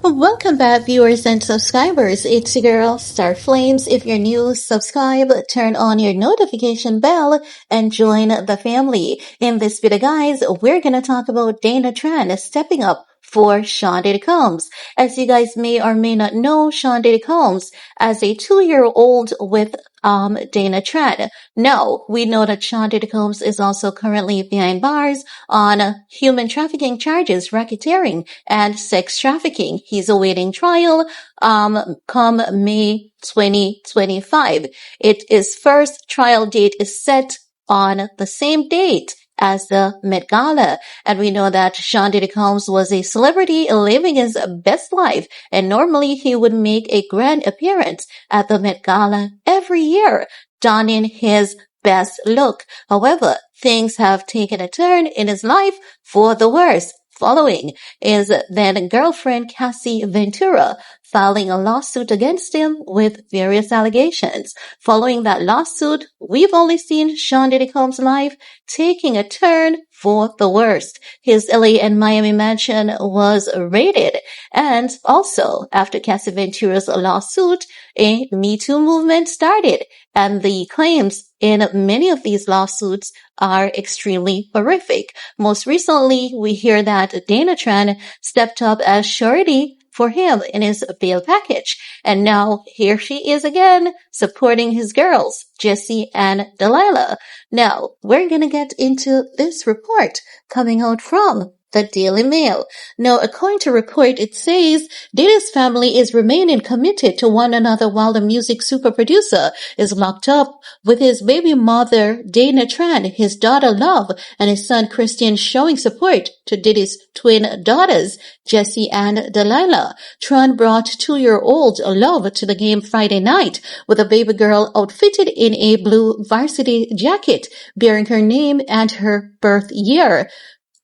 Welcome back, viewers and subscribers. It's your girl, Star Flames. If you're new, subscribe, turn on your notification bell, and join the family. In this video, guys, we're gonna talk about Dana Tran stepping up for Sean Diddy Combs. As you guys may or may not know, Sean Diddy Combs as a 2-year-old with Dana Tran. Now, we know that Sean Diddy Combs is also currently behind bars on human trafficking charges, racketeering, and sex trafficking. He's awaiting trial come May 2025. His first trial date is set on the same date as the Met Gala. And we know that Sean Diddy Combs was a celebrity living his best life, and normally he would make a grand appearance at the Met Gala every year, donning his best look. However, things have taken a turn in his life for the worse. Following is then girlfriend Cassie Ventura filing a lawsuit against him with various allegations. Following that lawsuit, we've only seen Sean Diddy Combs' life taking a turn for the worst. His LA and Miami mansion was raided. And also, after Cassie Ventura's lawsuit, a Me Too movement started. And the claims in many of these lawsuits are extremely horrific. Most recently, we hear that Dana Tran stepped up as surety for him in his bail package. And now here she is again supporting his girls, Jessie and Delilah. Now, we're gonna get into this report coming out from the Daily Mail. Now, according to report, it says Diddy's family is remaining committed to one another while the music super producer is locked up with his baby mother, Dana Tran, his daughter Love, and his son Christian showing support to Diddy's twin daughters, Jessie and Delilah. Tran brought 2-year-old Love to the game Friday night with a baby girl outfitted in a blue varsity jacket bearing her name and her birth year.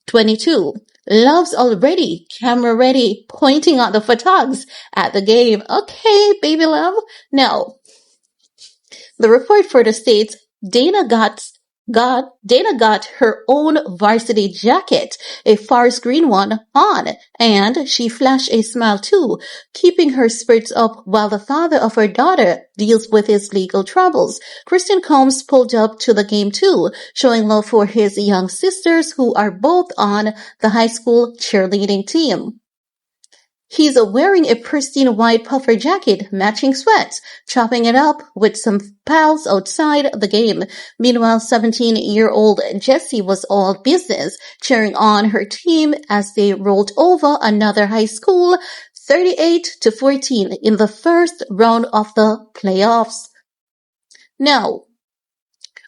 22. Love's already camera ready, pointing out the photogs at the game. Okay, baby love. Now, the report further states Dana got her own varsity jacket, a forest green one, on, and she flashed a smile too, keeping her spirits up while the father of her daughter deals with his legal troubles. Christian Combs pulled up to the game too, showing love for his young sisters who are both on the high school cheerleading team. He's wearing a pristine white puffer jacket, matching sweats, chopping it up with some pals outside the game. Meanwhile, 17-year-old Jessie was all business, cheering on her team as they rolled over another high school 38-14 in the first round of the playoffs. Now,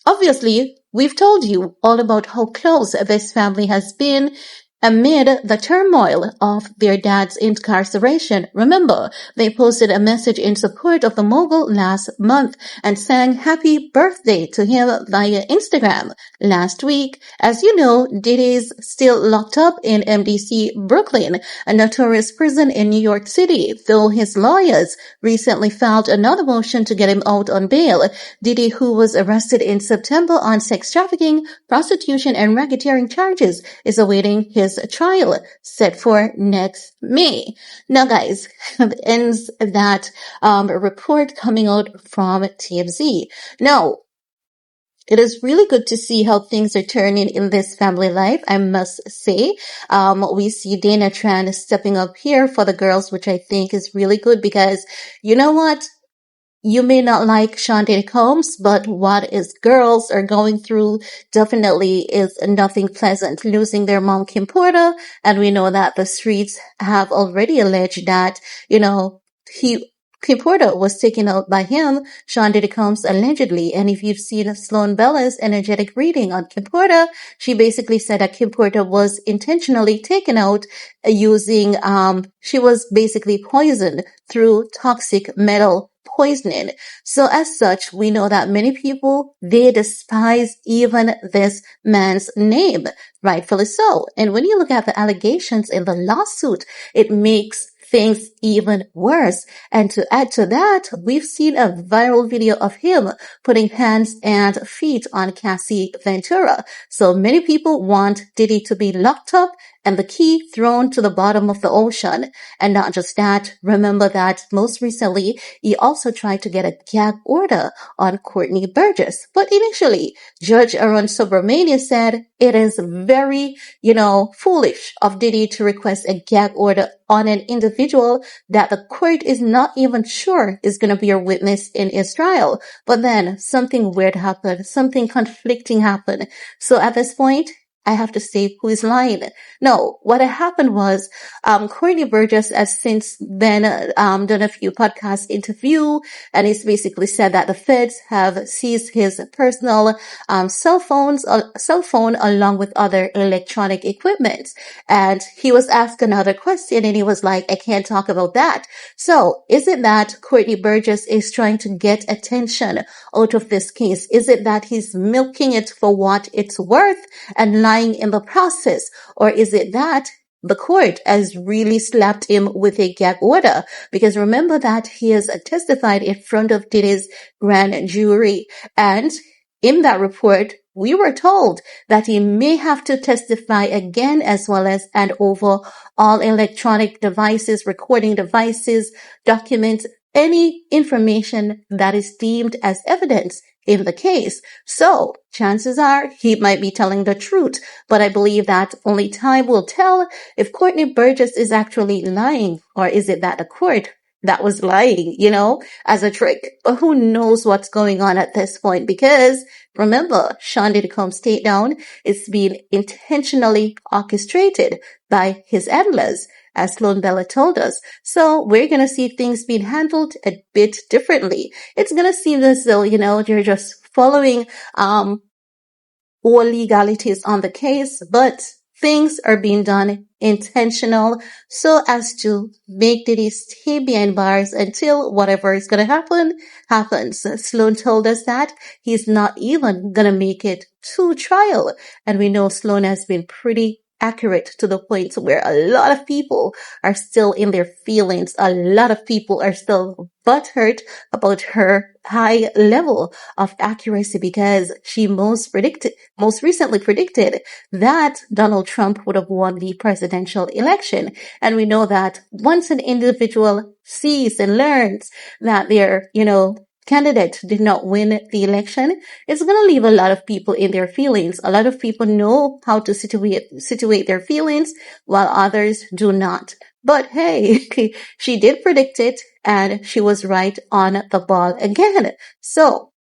obviously, we've told you all about how close this family has been amid the turmoil of their dad's incarceration. Remember, they posted a message in support of the mogul last month and sang happy birthday to him via Instagram last week. As you know, Diddy's still locked up in MDC Brooklyn, a notorious prison in New York City, though his lawyers recently filed another motion to get him out on bail. Diddy, who was arrested in September on sex trafficking, prostitution, and racketeering charges, is awaiting his trial set for next May. Now, guys, that ends that report coming out from TMZ. Now, it is really good to see how things are turning in this family life, I must say. We see Dana Tran stepping up here for the girls, which I think is really good because, you know what? You may not like Sean Diddy Combs, but what his girls are going through definitely is nothing pleasant. Losing their mom, Kim Porter, and we know that the streets have already alleged that, Kim Porter was taken out by him, Sean Diddy Combs, allegedly. And if you've seen Sloan Bella's energetic reading on Kim Porter, she basically said that Kim Porter was intentionally taken out using, she was basically poisoned through toxic metal poisoning. So as such, we know that many people, they despise even this man's name, rightfully so. And when you look at the allegations in the lawsuit, it makes things even worse. And to add to that, we've seen a viral video of him putting hands and feet on Cassie Ventura. So many people want Diddy to be locked up and the key thrown to the bottom of the ocean. And not just that, remember that most recently, he also tried to get a gag order on Courtney Burgess. But initially, Judge Aaron Subramania said it is very, foolish of Diddy to request a gag order on an individual that the court is not even sure is going to be a witness in his trial. But then something weird happened, something conflicting happened. So at this point, I have to say who is lying. No, what happened was, Courtney Burgess has since then, done a few podcast interview, and he's basically said that the feds have seized his personal, cell phone along with other electronic equipment. And he was asked another question and he was like, I can't talk about that. So is it that Courtney Burgess is trying to get attention out of this case? Is it that he's milking it for what it's worth and lying in the process? Or is it that the court has really slapped him with a gag order? Because remember that he has testified in front of Diddy's grand jury. And in that report, we were told that he may have to testify again as well as hand over all electronic devices, recording devices, documents, any information that is deemed as evidence in the case. So chances are he might be telling the truth, but I believe that only time will tell if Courtney Burgess is actually lying, or is it that the court that was lying, as a trick. But who knows what's going on at this point? Because remember, Sean Diddy Combs' takedown is being intentionally orchestrated by his handlers, as Sloan Bella told us. So we're going to see things being handled a bit differently. It's going to seem as though, you're just following, all legalities on the case, but things are being done intentional so as to make Diddy stay behind bars until whatever is going to happen happens. Sloan told us that he's not even going to make it to trial. And we know Sloan has been pretty accurate to the point where a lot of people are still in their feelings. A lot of people are still butthurt about her high level of accuracy because she most recently predicted that Donald Trump would have won the presidential election. And we know that once an individual sees and learns that their, candidate did not win the election, it's going to leave a lot of people in their feelings. A lot of people know how to situate their feelings while others do not. But hey, she did predict it and she was right on the ball again. So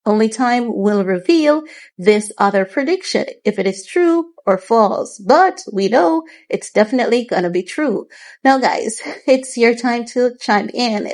only time will reveal this other prediction, if it is true or false. But we know it's definitely gonna be true. Now guys, it's your time to chime in.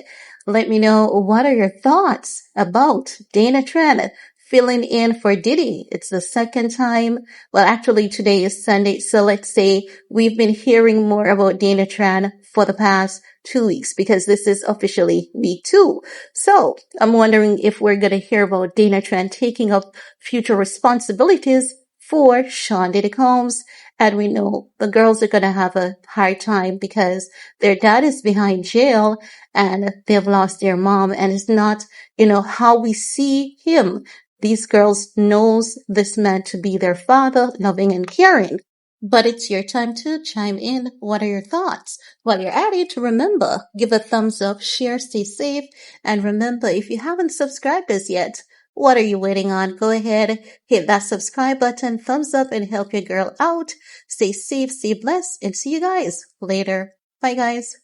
Let me know, what are your thoughts about Dana Tran filling in for Diddy? It's the second time. Well, actually today is Sunday. So let's say we've been hearing more about Dana Tran for the past 2 weeks because this is officially week 2. So I'm wondering if we're going to hear about Dana Tran taking up future responsibilities for Sean Diddy Combs. And we know the girls are going to have a hard time because their dad is behind jail and they've lost their mom. And it's not, how we see him. These girls knows this man to be their father, loving and caring. But it's your time to chime in. What are your thoughts? While you're at it, remember, give a thumbs up, share, stay safe. And remember, if you haven't subscribed us yet, what are you waiting on? Go ahead, hit that subscribe button, thumbs up, and help your girl out. Stay safe, stay blessed, and see you guys later. Bye, guys.